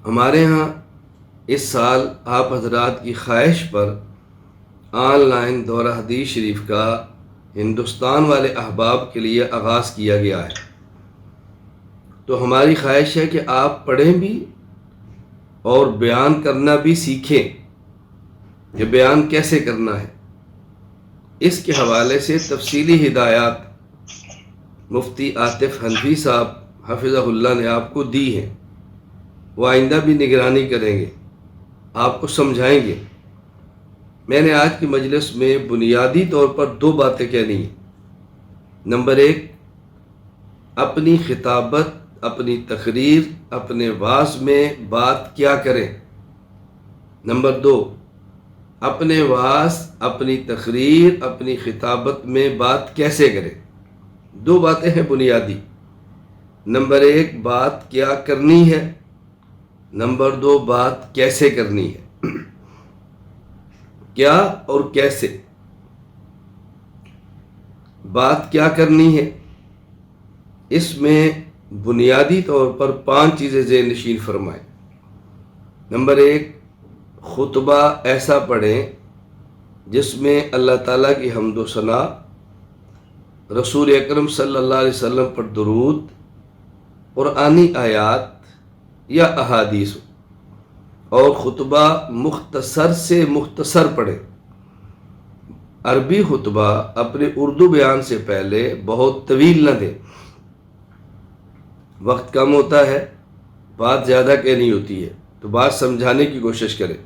ہمارے ہاں اس سال آپ حضرات کی خواہش پر آن لائن دورہ حدیث شریف کا ہندوستان والے احباب کے لیے آغاز کیا گیا ہے۔ تو ہماری خواہش ہے کہ آپ پڑھیں بھی اور بیان کرنا بھی سیکھیں کہ بیان کیسے کرنا ہے۔ اس کے حوالے سے تفصیلی ہدایات مفتی عاطف حنفی صاحب حفظہ اللہ نے آپ کو دی ہیں۔ وہ آئندہ بھی نگرانی کریں گے، آپ کو سمجھائیں گے۔ میں نے آج کی مجلس میں بنیادی طور پر 2 باتیں کہنی ہیں۔ نمبر 1، اپنی خطابت، اپنی تقریر، اپنے وعظ میں بات کیا کریں۔ نمبر 2، اپنے وعظ، اپنی تقریر، اپنی خطابت میں بات کیسے کریں۔ 2 باتیں ہیں بنیادی۔ نمبر 1 بات کیا کرنی ہے، نمبر 2 بات کیسے کرنی ہے۔ کیا اور کیسے۔ بات کیا کرنی ہے، اس میں بنیادی طور پر 5 چیزیں ذہن نشین فرمائیں۔ نمبر 1، خطبہ ایسا پڑھیں جس میں اللہ تعالیٰ کی حمد و ثنا، رسول اکرم صلی اللہ علیہ وسلم پر درود، قرآنی آیات یا احادیث ہو، اور خطبہ مختصر سے مختصر پڑھیں۔ عربی خطبہ اپنے اردو بیان سے پہلے بہت طویل نہ دیں۔ وقت کم ہوتا ہے، بات زیادہ کہنی ہوتی ہے، تو بات سمجھانے کی کوشش کریں۔